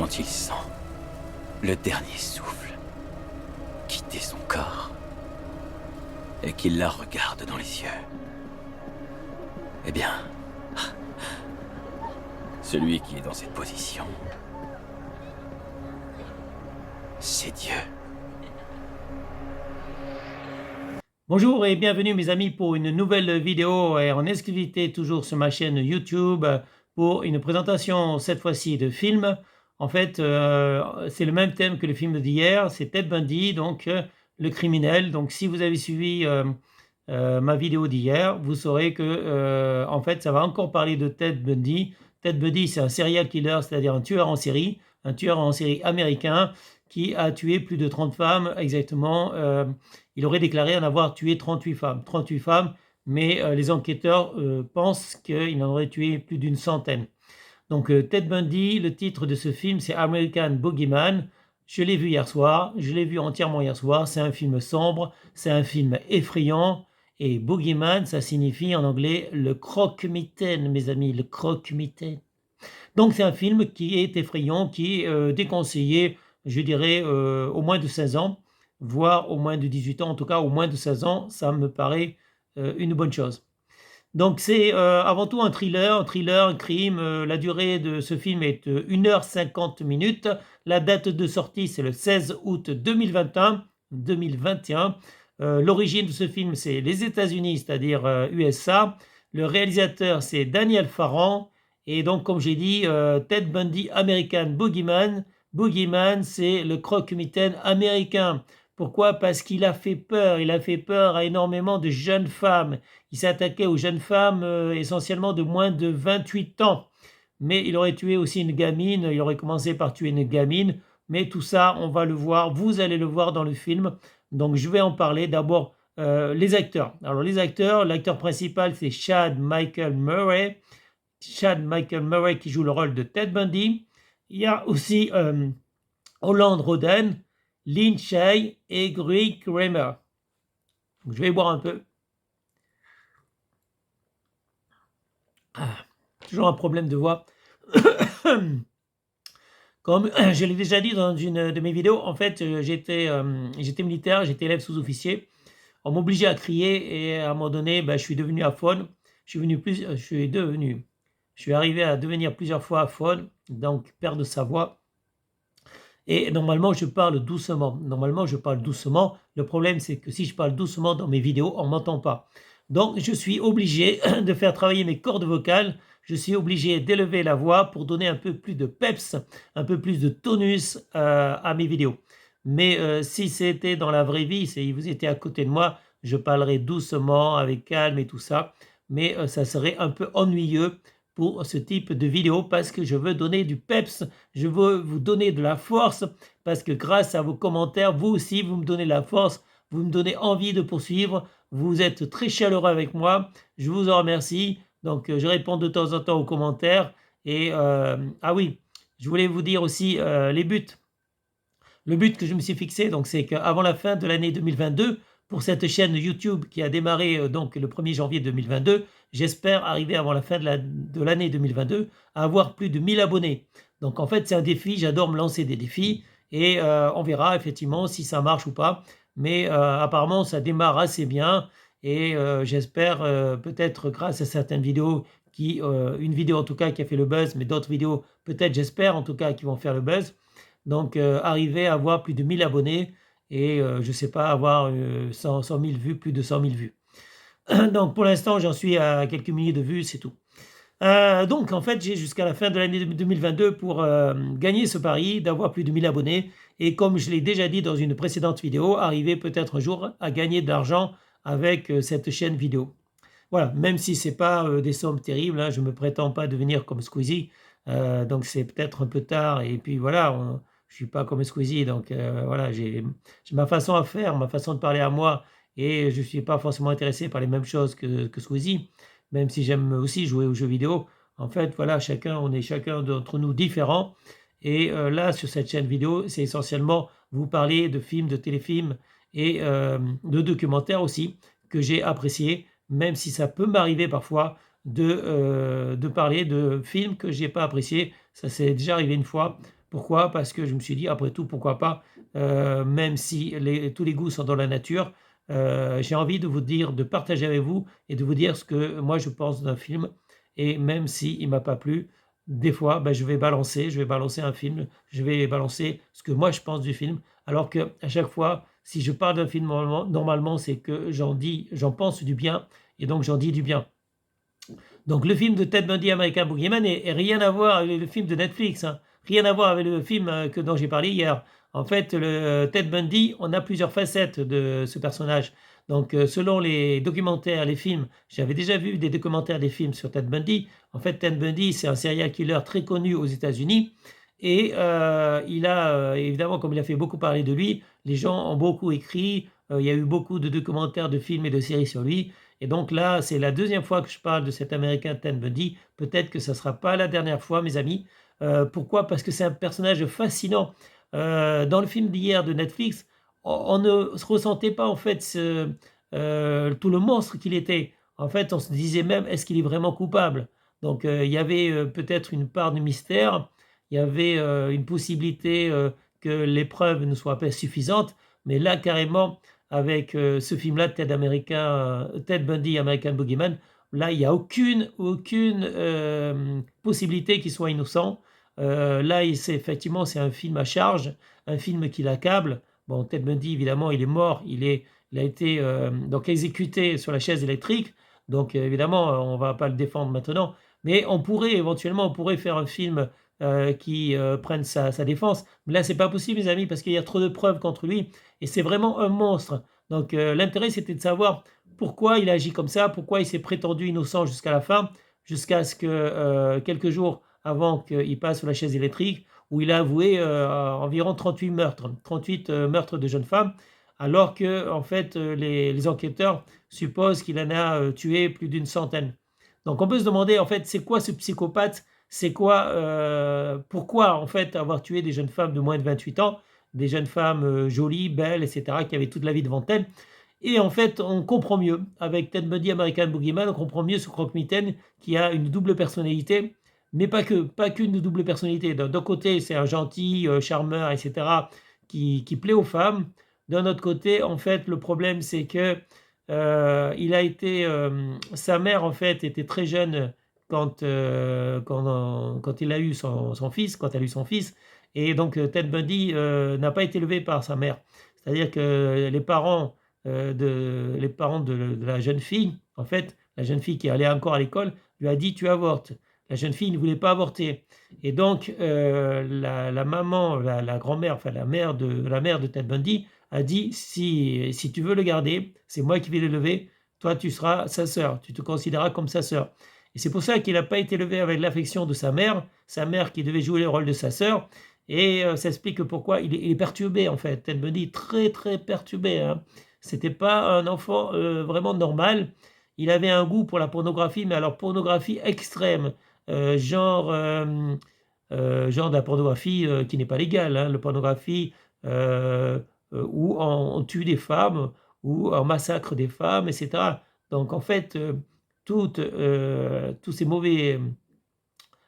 quand il sent le dernier souffle quitter son corps et qu'il la regarde dans les yeux. Eh bien, celui qui est dans cette position, c'est Dieu. Bonjour et bienvenue mes amis pour une nouvelle vidéo en exclusivité toujours sur ma chaîne YouTube pour une présentation cette fois-ci de film. En fait, c'est le même thème que le film d'hier, c'est Ted Bundy, donc le criminel. Donc si vous avez suivi ma vidéo d'hier, vous saurez que en fait ça va encore parler de Ted Bundy. Ted Bundy, c'est un serial killer, c'est-à-dire un tueur en série américain qui a tué plus de 30 femmes exactement. Il aurait déclaré en avoir tué 38 femmes. 38 femmes, mais les enquêteurs pensent qu'il en aurait tué plus d'une centaine. Donc Ted Bundy, le titre de ce film, c'est American Boogeyman. Je l'ai vu hier soir, je l'ai vu entièrement hier soir. C'est un film sombre, c'est un film effrayant. Et Boogeyman, ça signifie en anglais le croque-mitaine, mes amis, le croque-mitaine. Donc c'est un film qui est effrayant, qui est déconseillé, je dirais, au moins de 16 ans, voire au moins de 18 ans, en tout cas au moins de 16 ans, ça me paraît une bonne chose. Donc c'est avant tout un thriller, un crime. La durée de ce film est 1h50 minutes. La date de sortie, c'est le 16 août 2021. L'origine de ce film, c'est les États-Unis, c'est-à-dire USA. Le réalisateur, c'est Daniel Farran. Et donc, comme j'ai dit, Ted Bundy American Boogeyman. Boogeyman, c'est le croque-mitaine américain. Pourquoi? Parce qu'il a fait peur. Il a fait peur à énormément de jeunes femmes. Il s'est attaqué aux jeunes femmes essentiellement de moins de 28 ans. Mais il aurait tué aussi une gamine. Il aurait commencé par tuer une gamine. Mais tout ça, on va le voir. Vous allez le voir dans le film. Donc, je vais en parler. D'abord, les acteurs. Alors, les acteurs, l'acteur principal, c'est Chad Michael Murray. Chad Michael Murray qui joue le rôle de Ted Bundy. Il y a aussi Holland Roden, Lin Shaye et Greg Kramer. Donc, je vais boire un peu. Toujours un problème de voix. Comme je l'ai déjà dit dans une de mes vidéos, en fait, j'étais militaire, j'étais élève sous-officier. On m'obligeait à crier et à un moment donné, je suis devenu aphone. Je suis arrivé à devenir plusieurs fois aphone, donc perdre sa voix. Et normalement, je parle doucement. Le problème, c'est que si je parle doucement dans mes vidéos, on ne m'entend pas. Donc, je suis obligé de faire travailler mes cordes vocales. Je suis obligé d'élever la voix pour donner un peu plus de peps, un peu plus de tonus à mes vidéos. Mais si c'était dans la vraie vie, si vous étiez à côté de moi, je parlerais doucement, avec calme et tout ça. Mais ça serait un peu ennuyeux pour ce type de vidéo parce que je veux donner du peps, je veux vous donner de la force parce que grâce à vos commentaires, vous aussi, vous me donnez la force, vous me donnez envie de poursuivre, vous êtes très chaleureux avec moi, je vous en remercie. Donc, je réponds de temps en temps aux commentaires. Et, ah oui, je voulais vous dire aussi les buts. Le but que je me suis fixé, donc, c'est qu'avant la fin de l'année 2022, pour cette chaîne YouTube qui a démarré donc le 1er janvier 2022, j'espère arriver avant la fin de l'année 2022 à avoir plus de 1000 abonnés. Donc en fait, c'est un défi, j'adore me lancer des défis et on verra effectivement si ça marche ou pas. Mais apparemment, ça démarre assez bien et j'espère peut-être grâce à certaines vidéos, une vidéo en tout cas qui a fait le buzz, mais d'autres vidéos peut-être j'espère en tout cas qui vont faire le buzz. Donc arriver à avoir plus de 1000 abonnés et je ne sais pas, avoir 100 000 vues, plus de 100 000 vues. Donc pour l'instant, j'en suis à quelques milliers de vues, c'est tout. Donc en fait, j'ai jusqu'à la fin de l'année 2022 pour gagner ce pari, d'avoir plus de 1000 abonnés. Et comme je l'ai déjà dit dans une précédente vidéo, arriver peut-être un jour à gagner de l'argent avec cette chaîne vidéo. Voilà, même si ce n'est pas des sommes terribles, hein, je ne me prétends pas devenir comme Squeezie. Donc c'est peut-être un peu tard. Et puis voilà, je ne suis pas comme Squeezie. Donc voilà, j'ai ma façon à faire, ma façon de parler à moi. Et je ne suis pas forcément intéressé par les mêmes choses que Squeezie, même si j'aime aussi jouer aux jeux vidéo. En fait, voilà, on est chacun d'entre nous différents. Et là, sur cette chaîne vidéo, c'est essentiellement vous parler de films, de téléfilms et de documentaires aussi que j'ai appréciés, même si ça peut m'arriver parfois de parler de films que je n'ai pas appréciés. Ça s'est déjà arrivé une fois. Pourquoi? Parce que je me suis dit, après tout, pourquoi pas, même si tous les goûts sont dans la nature, j'ai envie de vous dire, de partager avec vous et de vous dire ce que moi je pense d'un film. Et même s'il ne m'a pas plu, des fois, ben, je vais balancer un film, je vais balancer ce que moi je pense du film. Alors que à chaque fois, si je parle d'un film, normalement, c'est que j'en pense du bien et donc j'en dis du bien. Donc le film de Ted Bundy, American Boogeyman, et rien à voir avec le film de Netflix, hein. Rien à voir avec le film dont j'ai parlé hier. En fait, Ted Bundy, on a plusieurs facettes de ce personnage. Donc selon les documentaires, les films, j'avais déjà vu des documentaires, des films sur Ted Bundy. En fait, Ted Bundy, c'est un serial killer très connu aux États-Unis. Et il a, évidemment, comme il a fait beaucoup parler de lui, les gens ont beaucoup écrit. Il y a eu beaucoup de documentaires, de films et de séries sur lui. Et donc là, c'est la deuxième fois que je parle de cet Américain Ted Bundy. Peut-être que ça ne sera pas la dernière fois, mes amis. Pourquoi? Parce que c'est un personnage fascinant. Dans le film d'hier de Netflix, on ne se ressentait pas en fait tout le monstre qu'il était. En fait, on se disait même, est-ce qu'il est vraiment coupable? Donc il y avait peut-être une part de mystère, il y avait une possibilité que les preuves ne soient pas suffisantes, mais là carrément, avec ce film-là, Ted Bundy, American Boogeyman, là, il n'y a aucune possibilité qu'il soit innocent. Là, effectivement, c'est un film à charge, un film qui l'accable. Bon, Ted Bundy, évidemment, il est mort, il a été donc exécuté sur la chaise électrique. Donc, évidemment, on ne va pas le défendre maintenant. Mais éventuellement, on pourrait faire un film qui prenne sa défense. Mais là, c'est pas possible, mes amis, parce qu'il y a trop de preuves contre lui. Et c'est vraiment un monstre. Donc, l'intérêt, c'était de savoir pourquoi il agit comme ça, pourquoi il s'est prétendu innocent jusqu'à la fin, jusqu'à ce que quelques jours avant qu'il passe sur la chaise électrique, où il a avoué environ 38 meurtres, 38 meurtres de jeunes femmes, alors que en fait les enquêteurs supposent qu'il en a tué plus d'une centaine. Donc on peut se demander en fait c'est quoi ce psychopathe, c'est quoi, pourquoi en fait avoir tué des jeunes femmes de moins de 28 ans, des jeunes femmes jolies, belles, etc., qui avaient toute la vie devant elles. Et en fait, on comprend mieux, avec Ted Bundy, American Boogeyman, on comprend mieux ce croque-mitaine qui a une double personnalité, mais pas qu'une double personnalité. D'un côté, c'est un gentil, charmeur, etc., qui plaît aux femmes. D'un autre côté, en fait, le problème, c'est que il a été, sa mère, en fait, était très jeune quand il a eu son fils, quand elle a eu son fils. Et donc, Ted Bundy n'a pas été élevé par sa mère. C'est-à-dire que les parents de la jeune fille, en fait, la jeune fille qui allait encore à l'école, lui a dit tu avortes. La jeune fille ne voulait pas avorter. Et donc, la maman, la grand-mère, enfin la mère de Ted Bundy, a dit si tu veux le garder, c'est moi qui vais l'élever, toi tu seras sa sœur, tu te considéreras comme sa sœur. Et c'est pour ça qu'il n'a pas été élevé avec l'affection de sa mère qui devait jouer le rôle de sa sœur. Et ça explique pourquoi il est perturbé en fait. Ted Bundy très très perturbé, hein. C'était pas un enfant vraiment normal. Il avait un goût pour la pornographie, mais alors pornographie extrême, genre de la pornographie qui n'est pas légale, hein, la pornographie où on tue des femmes, où on massacre des femmes, etc. Donc en fait, tous ces mauvais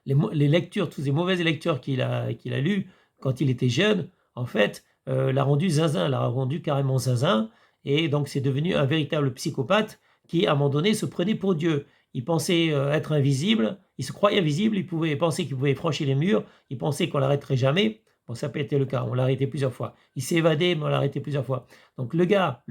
les lectures, toutes ces mauvaises lectures qu'il a lues quand il était jeune, en fait, l'a rendu zinzin, l'a rendu carrément zinzin. Et donc, c'est devenu un véritable psychopathe qui, à un moment donné, se prenait pour Dieu. Il pensait être invisible, il se croyait invisible, il pouvait penser qu'il pouvait franchir les murs, il pensait qu'on l'arrêterait jamais. Bon, ça n'a pas été le cas, on l'a arrêté plusieurs fois. Il s'est évadé, mais on l'a arrêté plusieurs fois. Donc, le gars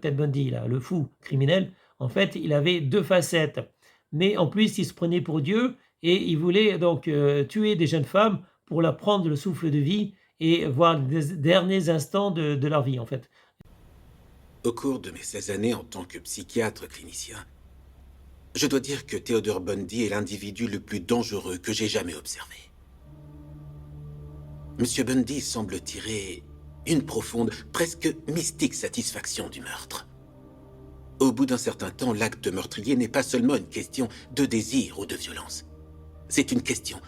Ted Bundy, là, le fou criminel, en fait, il avait deux facettes. Mais en plus, il se prenait pour Dieu et il voulait donc tuer des jeunes femmes pour leur prendre le souffle de vie et voir les derniers instants de leur vie, en fait. Au cours de mes 16 années en tant que psychiatre clinicien, je dois dire que Theodore Bundy est l'individu le plus dangereux que j'ai jamais observé. Monsieur Bundy semble tirer une profonde, presque mystique satisfaction du meurtre. Au bout d'un certain temps, l'acte meurtrier n'est pas seulement une question de désir ou de violence. C'est une question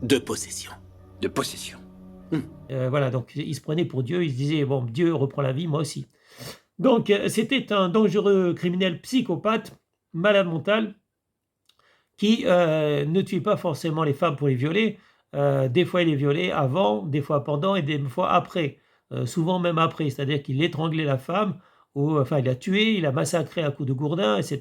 de possession. De possession. Voilà, donc il se prenait pour Dieu, il se disait, bon, Dieu reprend la vie, moi aussi. Donc c'était un dangereux criminel psychopathe, malade mental, qui ne tuait pas forcément les femmes pour les violer. Des fois, il est violé avant, des fois pendant et des fois après. Souvent même après, c'est-à-dire qu'il étranglait la femme, ou enfin, il l'a tué, il a massacré à coups de gourdin, etc.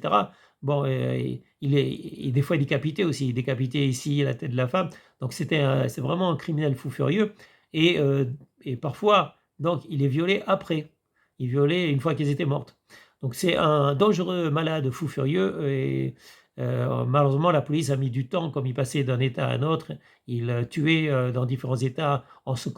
Bon, et des fois, il décapité aussi. Il décapitait ici la tête de la femme. Donc, c'est vraiment un criminel fou furieux. Et, euh, et parfois, donc, il est violé après. Il violait une fois qu'elles étaient mortes. Donc, c'est un dangereux malade fou furieux. Et malheureusement, la police a mis du temps, comme il passait d'un état à un autre. Il tuait dans différents états en se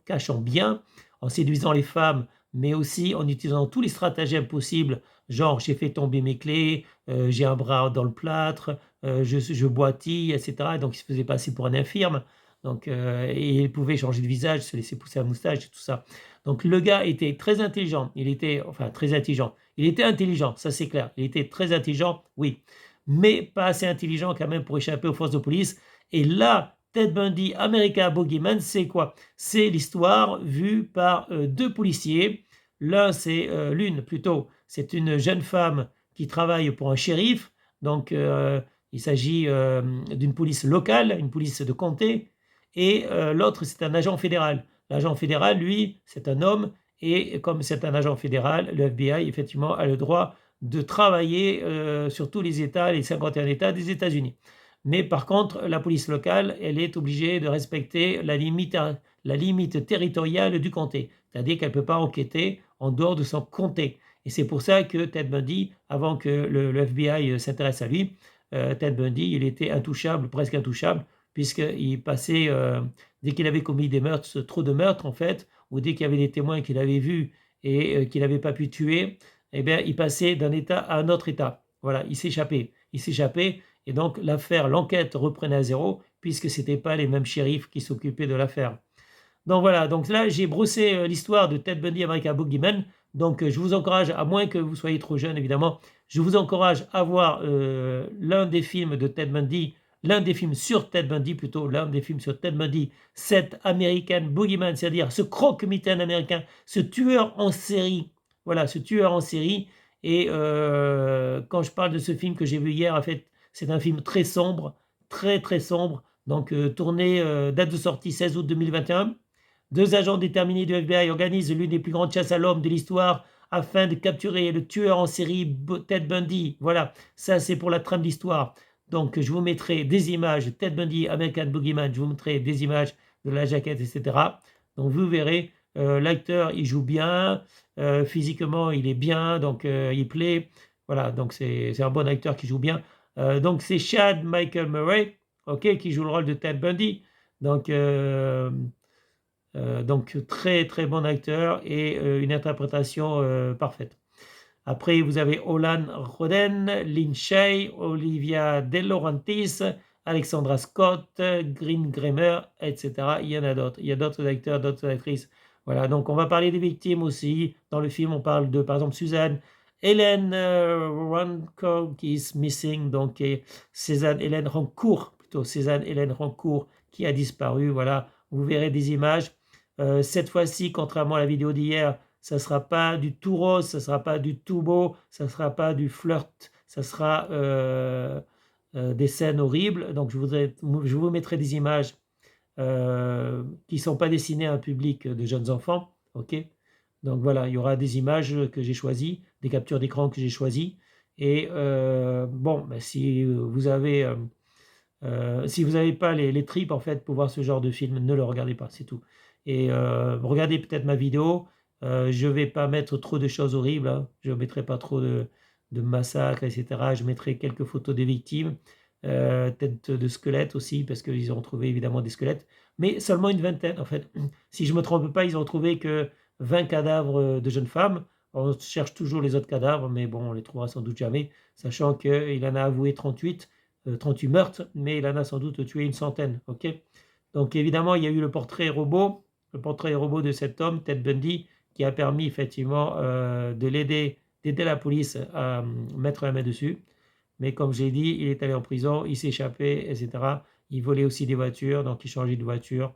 cachant bien, en séduisant les femmes, mais aussi en utilisant tous les stratagèmes possibles, genre j'ai fait tomber mes clés, j'ai un bras dans le plâtre, je boitille, etc. Donc il se faisait passer pour un infirme. Donc, et il pouvait changer de visage, se laisser pousser la moustache et tout ça. Donc le gars était très intelligent. Il était, enfin très intelligent. Il était intelligent, ça c'est clair. Il était très intelligent, oui, mais pas assez intelligent quand même pour échapper aux forces de police. Et là, Ted Bundy, American Boogeyman, c'est quoi? C'est l'histoire vue par deux policiers. L'une plutôt, c'est une jeune femme qui travaille pour un shérif. Donc, il s'agit d'une police locale, une police de comté. Et l'autre, c'est un agent fédéral. L'agent fédéral, lui, c'est un homme. Et comme c'est un agent fédéral, le FBI, effectivement, a le droit de travailler sur tous les États, les 51 États des États-Unis. Mais par contre, la police locale, elle est obligée de respecter la limite territoriale du comté. C'est-à-dire qu'elle ne peut pas enquêter en dehors de son comté. Et c'est pour ça que Ted Bundy, avant que le FBI s'intéresse à lui, Ted Bundy, il était intouchable, presque intouchable, puisqu'il passait, dès qu'il avait commis des meurtres, trop de meurtres en fait, ou dès qu'il y avait des témoins qu'il avait vus et qu'il n'avait pas pu tuer, eh bien, il passait d'un état à un autre état. Voilà, il s'échappait. Il s'échappait et donc l'enquête reprenait à zéro puisque ce n'étaient pas les mêmes shérifs qui s'occupaient de l'affaire. Donc voilà, donc là j'ai brossé l'histoire de Ted Bundy American Boogeyman. Donc je vous encourage, à moins que vous soyez trop jeune évidemment, je vous encourage à voir l'un des films de Ted Bundy, l'un des films sur Ted Bundy plutôt, l'un des films sur Ted Bundy, cet American Boogeyman, c'est-à-dire ce croque-mitaine américain, ce tueur en série. Voilà, ce tueur en série. Et quand je parle de ce film que j'ai vu hier, en fait, c'est un film très sombre, très très sombre. Donc tourné, date de sortie 16 août 2021. Deux agents déterminés du FBI organisent l'une des plus grandes chasses à l'homme de l'histoire afin de capturer le tueur en série Ted Bundy. Voilà, ça c'est pour la trame d'histoire. Donc je vous mettrai des images, Ted Bundy, American Boogeyman, je vous mettrai des images de la jaquette, etc. Donc vous verrez, l'acteur il joue bien, physiquement il est bien, donc il plaît. Voilà, donc c'est un bon acteur qui joue bien. Donc c'est Chad Michael Murray, ok, qui joue le rôle de Ted Bundy. Donc très très bon acteur et une interprétation parfaite. Après, vous avez Olan Roden, Lin Shay, Olivia De Laurentiis, Alexandra Scott, Green Grimmer, etc. Il y en a d'autres. Il y a d'autres acteurs, d'autres actrices. Voilà, donc on va parler des victimes aussi. Dans le film, on parle de, par exemple, Suzanne Hélène Rancourt qui is missing, donc et Cézanne Hélène Rancourt, plutôt Cézanne Hélène Rancourt qui a disparu. Voilà, vous verrez des images. Cette fois-ci, contrairement à la vidéo d'hier, ça ne sera pas du tout rose, ça ne sera pas du tout beau, ça ne sera pas du flirt, ça sera des scènes horribles. Donc je vous mettrai des images qui ne sont pas destinées à un public de jeunes enfants. Ok, donc voilà, il y aura des images que j'ai choisies, des captures d'écran que j'ai choisies. Et bon, ben, si vous avez... si vous n'avez pas les tripes en fait pour voir ce genre de film, ne le regardez pas, c'est tout. Et regardez peut-être ma vidéo. Je ne vais pas mettre trop de choses horribles, hein. Je ne mettrai pas trop de massacres, etc. Je mettrai quelques photos des victimes, peut-être de squelettes aussi, parce qu'ils ont trouvé évidemment des squelettes, mais seulement une vingtaine en fait. Si je ne me trompe pas, ils ont trouvé que 20 cadavres de jeunes femmes. On cherche toujours les autres cadavres, mais bon, on les trouvera sans doute jamais, sachant qu'il en a avoué 38 meurtres, mais il en a sans doute tué une centaine. Ok. Donc évidemment, il y a eu le portrait robot de cet homme, Ted Bundy, qui a permis effectivement d'aider la police à mettre la main dessus. Mais comme j'ai dit, il est allé en prison, il s'est échappé, etc. Il volait aussi des voitures, donc il changeait de voiture.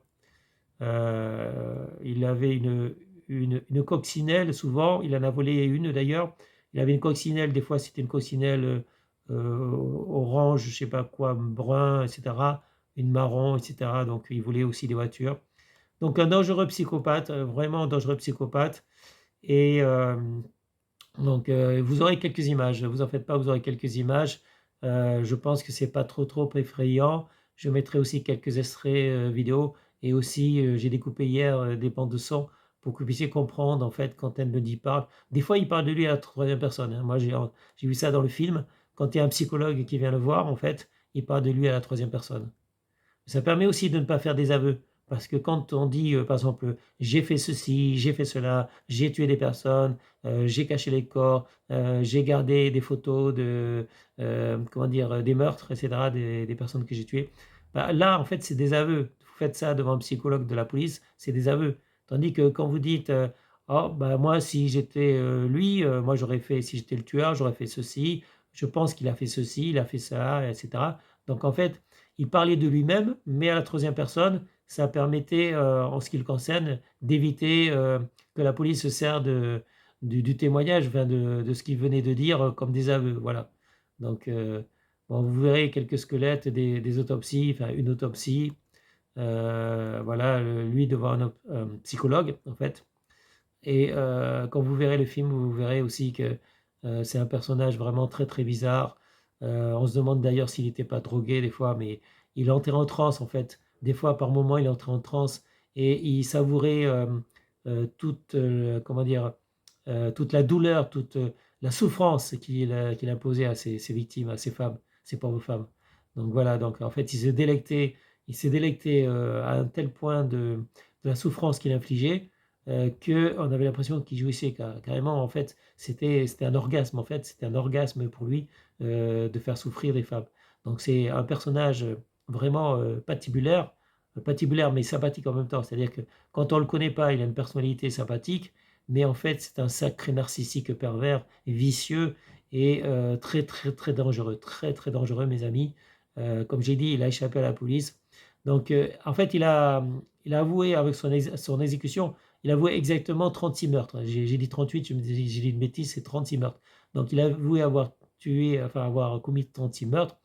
Il avait une coccinelle souvent, il en a volé une d'ailleurs. Il avait une coccinelle, des fois c'était une coccinelle orange, je sais pas quoi, brun, etc. une marron, etc. Donc il voulait aussi des voitures. Donc un dangereux psychopathe, vraiment un dangereux psychopathe. Et donc vous aurez quelques images, vous en faites pas, vous aurez quelques images. Je pense que c'est pas trop effrayant. Je mettrai aussi quelques extraits vidéo et aussi j'ai découpé hier des bandes de son pour que vous puissiez comprendre en fait quand Ted parle. Des fois il parle de lui à la troisième personne, hein. Moi j'ai vu ça dans le film. Quand il y a un psychologue qui vient le voir, en fait, il parle de lui à la troisième personne. Ça permet aussi de ne pas faire des aveux. Parce que quand on dit, par exemple, j'ai fait ceci, j'ai fait cela, j'ai tué des personnes, j'ai caché les corps, j'ai gardé des photos de, comment dire, des meurtres, etc., des personnes que j'ai tuées. Bah, là, en fait, c'est des aveux. Vous faites ça devant un psychologue de la police, c'est des aveux. Tandis que quand vous dites, oh, bah, moi, si j'étais lui, moi, j'aurais fait, si j'étais le tueur, j'aurais fait ceci, je pense qu'il a fait ceci, il a fait ça, etc. Donc, en fait, il parlait de lui-même, mais à la troisième personne, ça permettait, en ce qui le concerne, d'éviter que la police se sert du témoignage, enfin de ce qu'il venait de dire comme des aveux. Voilà. Donc, bon, vous verrez quelques squelettes, des autopsies, enfin une autopsie. Voilà, lui devant un psychologue, en fait. Et quand vous verrez le film, vous verrez aussi que c'est un personnage vraiment très bizarre. On se demande d'ailleurs s'il n'était pas drogué des fois, mais il entrait en transe en fait. Des fois, par moments, il entrait en transe et il savourait toute, comment dire, toute la douleur, toute la souffrance qu'il imposait à ses victimes, à ses femmes, ses pauvres femmes. Donc voilà, donc en fait, il s'est délecté à un tel point de la souffrance qu'il infligeait qu'on avait l'impression qu'il jouissait carrément. En fait, c'était un orgasme. En fait, c'était un orgasme pour lui de faire souffrir les femmes. Donc c'est un personnage vraiment patibulaire mais sympathique en même temps. C'est-à-dire que quand on le connaît pas, il a une personnalité sympathique, mais en fait c'est un sacré narcissique pervers, vicieux et très dangereux, très dangereux, mes amis. Comme j'ai dit, il a échappé à la police. Donc en fait, il a avoué avec son exécution, il a avoué exactement 36 meurtres. J'ai dit 38, j'ai dit une bêtise, c'est 36 meurtres. Donc il a avoué avoir tué, enfin avoir commis 36 meurtres,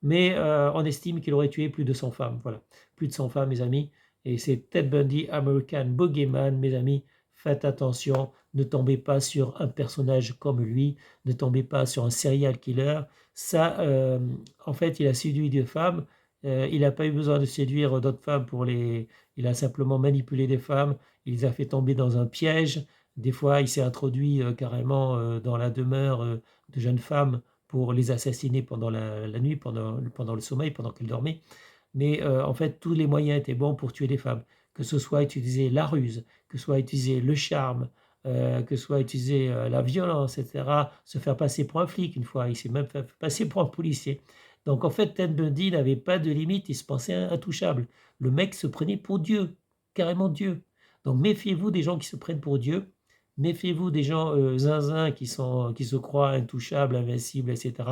mais on estime qu'il aurait tué plus de 100 femmes. Voilà, plus de 100 femmes, mes amis. Et c'est Ted Bundy, American Boogeyman, mes amis. Faites attention, ne tombez pas sur un personnage comme lui, ne tombez pas sur un serial killer. Ça, en fait, il a séduit des femmes. Il n'a pas eu besoin de séduire d'autres femmes il a simplement manipulé des femmes. Il les a fait tomber dans un piège. Des fois, il s'est introduit carrément dans la demeure de jeunes femmes pour les assassiner pendant la nuit, pendant le sommeil, pendant qu'elles dormaient. Mais en fait, tous les moyens étaient bons pour tuer des femmes. Que ce soit utiliser la ruse, que ce soit utiliser le charme, que ce soit utiliser la violence, etc. Se faire passer pour un flic une fois. Il s'est même fait passer pour un policier. Donc en fait, Ted Bundy n'avait pas de limite, il se pensait intouchable. Le mec se prenait pour Dieu, carrément Dieu. Donc méfiez-vous des gens qui se prennent pour Dieu. Méfiez-vous des gens zinzins qui se croient intouchables, invincibles, etc.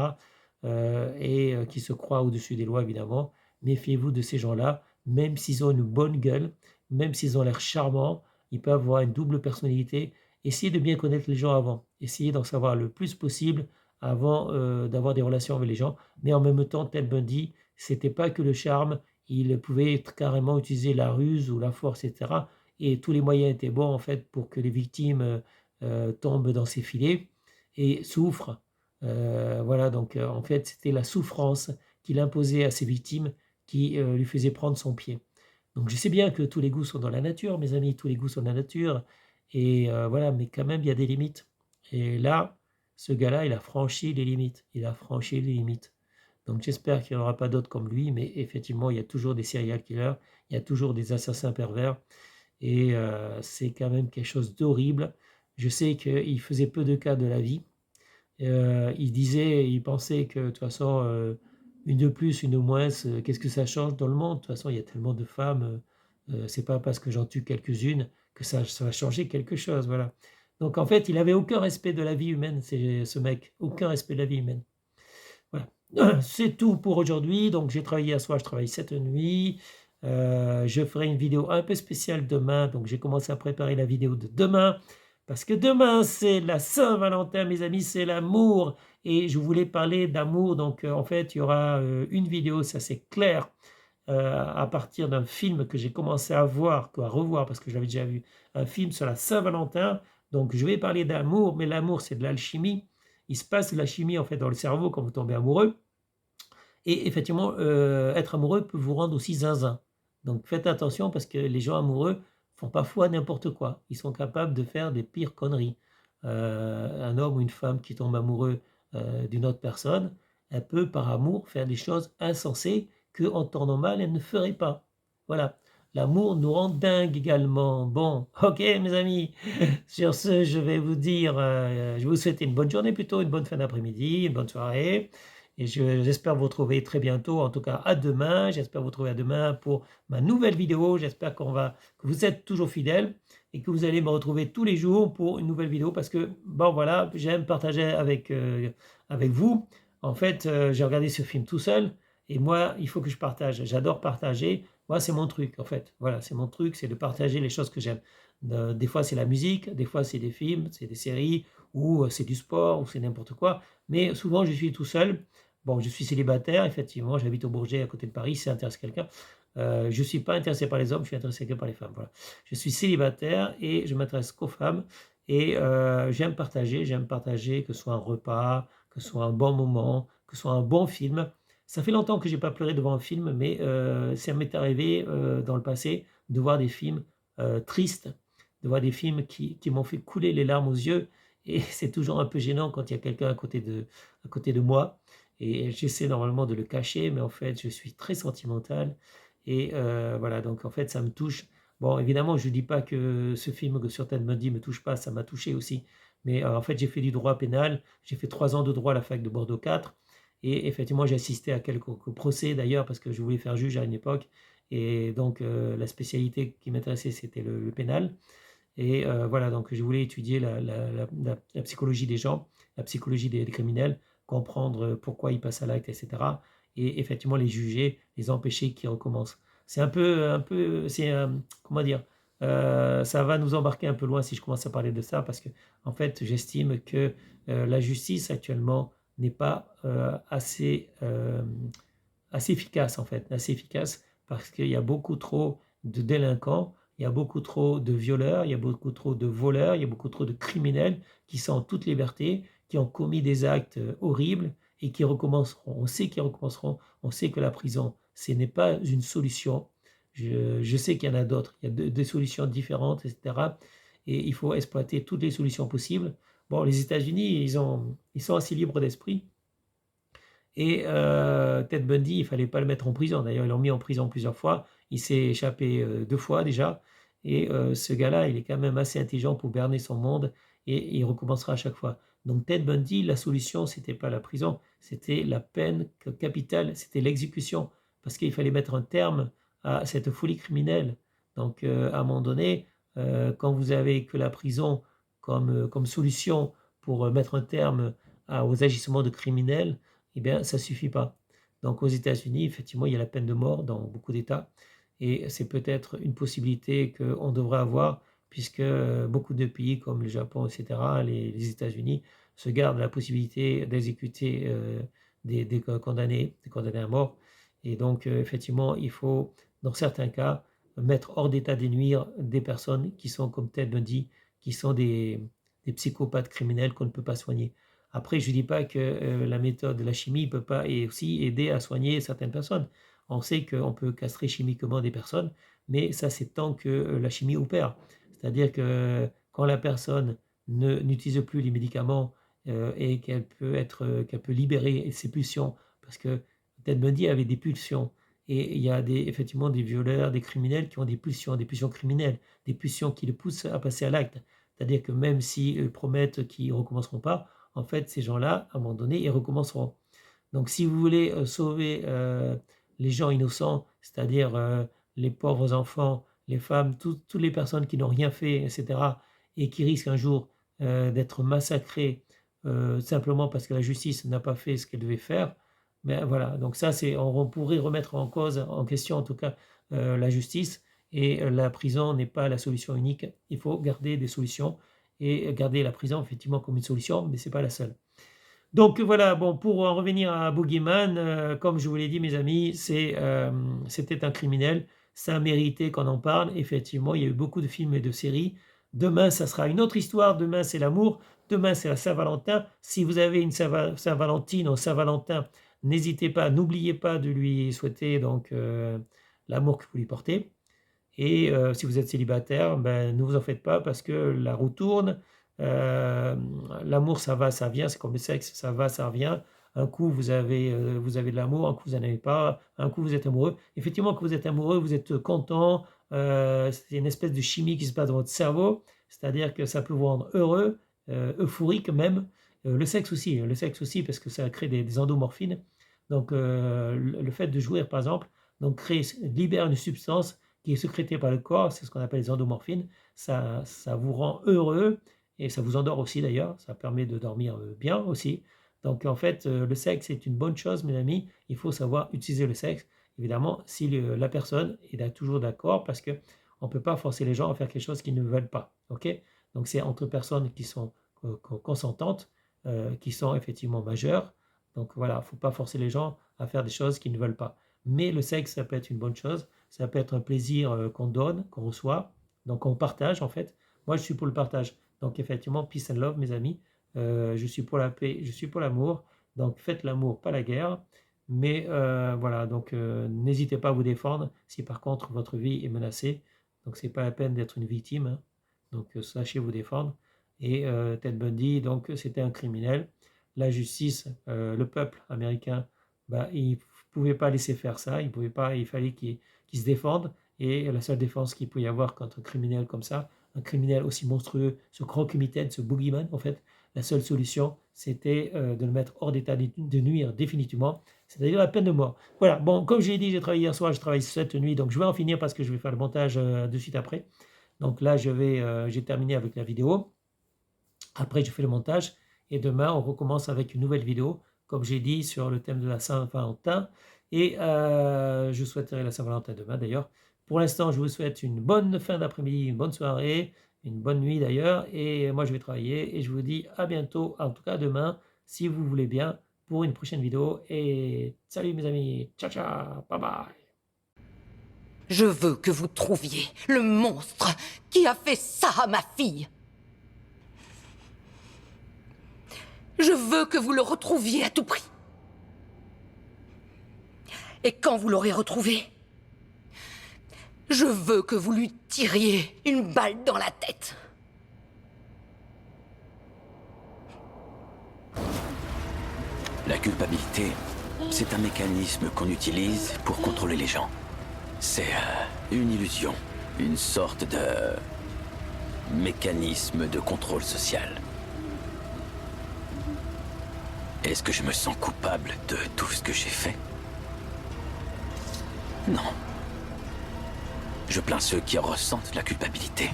Qui se croient au-dessus des lois, évidemment. Méfiez-vous de ces gens-là, même s'ils ont une bonne gueule, même s'ils ont l'air charmants, ils peuvent avoir une double personnalité. Essayez de bien connaître les gens avant. Essayez d'en savoir le plus possible avant d'avoir des relations avec les gens. Mais en même temps, Ted Bundy, c'était pas que le charme, il pouvait être carrément utiliser la ruse ou la force, etc. Et tous les moyens étaient bons en fait pour que les victimes tombent dans ses filets et souffrent. Voilà, donc en fait, c'était la souffrance qu'il imposait à ses victimes qui lui faisait prendre son pied. Donc je sais bien que tous les goûts sont dans la nature, mes amis, tous les goûts sont dans la nature. Et voilà, mais quand même, il y a des limites. Et là, ce gars-là, il a franchi les limites. Il a franchi les limites. Donc j'espère qu'il n'y en aura pas d'autres comme lui, mais effectivement, il y a toujours des serial killers, il y a toujours des assassins pervers. Et c'est quand même quelque chose d'horrible. Je sais qu'il faisait peu de cas de la vie. Il pensait que de toute façon, une de plus, une de moins, qu'est-ce que ça change dans le monde? De toute façon, il y a tellement de femmes, c'est pas parce que j'en tue quelques-unes que ça va changer quelque chose, voilà. Donc en fait, il avait aucun respect de la vie humaine, ce mec, aucun respect de la vie humaine. Voilà. C'est tout pour aujourd'hui. Donc j'ai travaillé hier soir, je travaille cette nuit. Je ferai une vidéo un peu spéciale demain, donc j'ai commencé à préparer la vidéo de demain. Parce que demain, c'est la Saint-Valentin, mes amis, c'est l'amour. Et je voulais parler d'amour. Donc, en fait, il y aura une vidéo, ça c'est clair, à partir d'un film que j'ai commencé à voir, à revoir, parce que j'avais déjà vu un film sur la Saint-Valentin. Donc je vais parler d'amour, mais l'amour c'est de l'alchimie. Il se passe de la chimie en fait dans le cerveau quand vous tombez amoureux. Et effectivement, être amoureux peut vous rendre aussi zinzin. Donc faites attention parce que les gens amoureux font parfois n'importe quoi. Ils sont capables de faire des pires conneries. Un homme ou une femme qui tombe amoureux d'une autre personne, elle peut par amour faire des choses insensées que en temps normal elle ne ferait pas. Voilà. L'amour nous rend dingue également. Bon, ok mes amis. Sur ce, je vais vous dire, je vais vous souhaiter une bonne journée plutôt, une bonne fin d'après-midi, une bonne soirée. Et j'espère vous retrouver très bientôt, en tout cas à demain. J'espère vous retrouver à demain pour ma nouvelle vidéo. J'espère que vous êtes toujours fidèles et que vous allez me retrouver tous les jours pour une nouvelle vidéo parce que, bon voilà, j'aime partager avec vous. En fait, j'ai regardé ce film tout seul et moi, il faut que je partage. J'adore partager. Moi, c'est mon truc, en fait. Voilà, c'est mon truc, c'est de partager les choses que j'aime. Des fois, c'est la musique, des fois, c'est des films, c'est des séries, ou c'est du sport, ou c'est n'importe quoi. Mais souvent, je suis tout seul. Bon, je suis célibataire, effectivement, j'habite au Bourget, à côté de Paris, si ça intéresse quelqu'un. Je ne suis pas intéressé par les hommes, je suis intéressé que par les femmes. Voilà. Je suis célibataire et je m'intéresse qu'aux femmes. Et j'aime partager, que ce soit un repas, que ce soit un bon moment, que ce soit un bon film. Ça fait longtemps que je n'ai pas pleuré devant un film, mais ça m'est arrivé dans le passé de voir des films tristes, de voir des films qui m'ont fait couler les larmes aux yeux. Et c'est toujours un peu gênant quand il y a quelqu'un à côté de moi. Et j'essaie normalement de le cacher, mais en fait, je suis très sentimental. Et voilà, donc en fait, ça me touche. Bon, évidemment, je ne dis pas que ce film que sur Ted Bundy me touche pas, ça m'a touché aussi. Mais en fait, j'ai fait du droit pénal. J'ai fait 3 ans de droit à la fac de Bordeaux 4. Et effectivement, j'ai assisté à quelques procès d'ailleurs, parce que je voulais faire juge à une époque. Et donc, la spécialité qui m'intéressait, c'était le pénal. Et voilà, donc je voulais étudier la psychologie des gens, la psychologie des criminels, comprendre pourquoi ils passent à l'acte, etc. Et effectivement les juger, les empêcher qu'ils recommencent. C'est comment dire, ça va nous embarquer un peu loin si je commence à parler de ça, parce que en fait, j'estime que la justice actuellement n'est pas assez efficace, en fait, assez efficace, parce qu'il y a beaucoup trop de délinquants, il y a beaucoup trop de violeurs, il y a beaucoup trop de voleurs, il y a beaucoup trop de criminels qui sont en toute liberté, qui ont commis des actes horribles et qui recommenceront. On sait qu'ils recommenceront, on sait que la prison, ce n'est pas une solution. Je sais qu'il y en a d'autres, il y a des solutions différentes, etc. Et il faut exploiter toutes les solutions possibles. Bon, les États-Unis, ils sont assez libres d'esprit. Et Ted Bundy, il ne fallait pas le mettre en prison. D'ailleurs, ils l'ont mis en prison plusieurs fois. Il s'est échappé 2 fois déjà. Et ce gars-là, il est quand même assez intelligent pour berner son monde et il recommencera à chaque fois. Donc Ted Bundy, la solution, ce n'était pas la prison, c'était la peine capitale, c'était l'exécution. Parce qu'il fallait mettre un terme à cette folie criminelle. Donc à un moment donné, quand vous avez que la prison comme solution pour mettre un terme aux agissements de criminels, eh bien, ça ne suffit pas. Donc aux États-Unis, effectivement, il y a la peine de mort dans beaucoup d'États. Et c'est peut-être une possibilité qu'on devrait avoir, puisque beaucoup de pays comme le Japon, etc., les États-Unis, se gardent la possibilité d'exécuter des condamnés à mort. Et donc, effectivement, il faut, dans certains cas, mettre hors d'état de nuire des personnes qui sont comme Ted Bundy, qui sont des psychopathes criminels qu'on ne peut pas soigner. Après, je ne dis pas que la méthode de la chimie ne peut pas aussi aider à soigner certaines personnes. On sait qu'on peut castrer chimiquement des personnes, mais ça, c'est tant que la chimie opère. C'est-à-dire que quand la personne n'utilise plus les médicaments et qu'elle peut libérer ses pulsions, parce que Ted Bundy avait des pulsions, et il y a effectivement des violeurs, des criminels qui ont des pulsions criminelles, des pulsions qui le poussent à passer à l'acte. C'est-à-dire que même s'ils promettent qu'ils ne recommenceront pas, en fait, ces gens-là, à un moment donné, ils recommenceront. Donc, si vous voulez sauver les gens innocents, c'est-à-dire les pauvres enfants, les femmes, toutes les personnes qui n'ont rien fait, etc., et qui risquent un jour d'être massacrées simplement parce que la justice n'a pas fait ce qu'elle devait faire, mais voilà, donc ça, on pourrait remettre en cause, en question en tout cas, la justice, et la prison n'est pas la solution unique. Il faut garder des solutions et garder la prison effectivement comme une solution, mais ce n'est pas la seule. Donc voilà, bon, pour en revenir à Boogeyman, comme je vous l'ai dit, mes amis, c'était un criminel. Ça méritait qu'on en parle. Effectivement, il y a eu beaucoup de films et de séries. Demain, ça sera une autre histoire. Demain, c'est l'amour. Demain, c'est la Saint-Valentin. Si vous avez une Saint-Valentine ou Saint-Valentin, n'hésitez pas, n'oubliez pas de lui souhaiter donc l'amour que vous lui portez. Et si vous êtes célibataire, ben, ne vous en faites pas parce que la roue tourne. L'amour, ça va, ça vient. C'est comme le sexe, ça va, ça revient. Un coup, vous avez de l'amour, un coup, vous n'en avez pas. Un coup, vous êtes amoureux. Effectivement, quand vous êtes amoureux, vous êtes content. C'est une espèce de chimie qui se passe dans votre cerveau. C'est-à-dire que ça peut vous rendre heureux, euphorique même. Le sexe aussi, parce que ça crée des endomorphines. Donc, le fait de jouir, par exemple, donc libère une substance qui est sécrétée par le corps, c'est ce qu'on appelle les endomorphines. Ça vous rend heureux et ça vous endort aussi d'ailleurs. Ça permet de dormir bien aussi. Donc en fait, le sexe est une bonne chose, mes amis. Il faut savoir utiliser le sexe. Évidemment, si la personne est toujours d'accord, parce que on ne peut pas forcer les gens à faire quelque chose qu'ils ne veulent pas. Ok? Donc c'est entre personnes qui sont consentantes, qui sont effectivement majeures. Donc voilà, il ne faut pas forcer les gens à faire des choses qu'ils ne veulent pas. Mais le sexe, ça peut être une bonne chose. Ça peut être un plaisir qu'on donne, qu'on reçoit. Donc on partage en fait. Moi, je suis pour le partage. Donc effectivement, peace and love, mes amis. Je suis pour la paix, je suis pour l'amour. Donc faites l'amour, pas la guerre. Mais voilà, donc n'hésitez pas à vous défendre si par contre votre vie est menacée. Donc c'est pas la peine d'être une victime. Hein. Donc sachez vous défendre. Et Ted Bundy, donc c'était un criminel. La justice, le peuple américain, bah, il ne pouvait pas laisser faire ça. Il pouvait pas, il fallait qu'il se défende. Et la seule défense qu'il peut y avoir contre un criminel comme ça, un criminel aussi monstrueux, ce croque-mitaine, ce boogeyman, en fait, la seule solution, c'était de le mettre hors d'état de nuire définitivement, c'est-à-dire la peine de mort. Voilà, bon, comme je l'ai dit, j'ai travaillé hier soir, je travaille cette nuit, donc je vais en finir parce que je vais faire le montage de suite après. Donc là, j'ai terminé avec la vidéo. Après, je fais le montage et demain, on recommence avec une nouvelle vidéo, comme j'ai dit, sur le thème de la Saint-Valentin. Et je souhaiterais la Saint-Valentin demain d'ailleurs. Pour l'instant, je vous souhaite une bonne fin d'après-midi, une bonne soirée, une bonne nuit d'ailleurs. Et moi, je vais travailler et je vous dis à bientôt, en tout cas demain, si vous voulez bien, pour une prochaine vidéo. Et salut mes amis, ciao ciao, bye bye. Je veux que vous trouviez le monstre qui a fait ça à ma fille. Je veux que vous le retrouviez à tout prix. Et quand vous l'aurez retrouvé, je veux que vous lui tiriez une balle dans la tête. La culpabilité, c'est un mécanisme qu'on utilise pour contrôler les gens. C'est une illusion, une sorte de mécanisme de contrôle social. Est-ce que je me sens coupable de tout ce que j'ai fait? Non. Je plains ceux qui ressentent la culpabilité.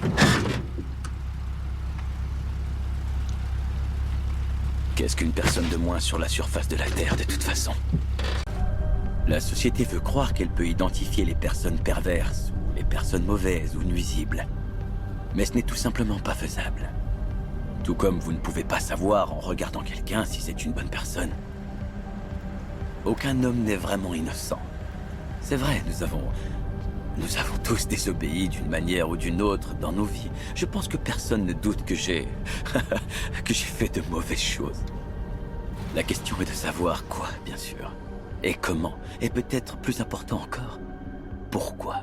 Qu'est-ce qu'une personne de moins sur la surface de la Terre, de toute façon? La société veut croire qu'elle peut identifier les personnes perverses, ou les personnes mauvaises ou nuisibles. Mais ce n'est tout simplement pas faisable. Tout comme vous ne pouvez pas savoir en regardant quelqu'un si c'est une bonne personne. Aucun homme n'est vraiment innocent. C'est vrai, nous avons tous désobéi d'une manière ou d'une autre dans nos vies. Je pense que personne ne doute que j'ai fait de mauvaises choses. La question est de savoir quoi, bien sûr. Et comment. Et peut-être plus important encore, pourquoi.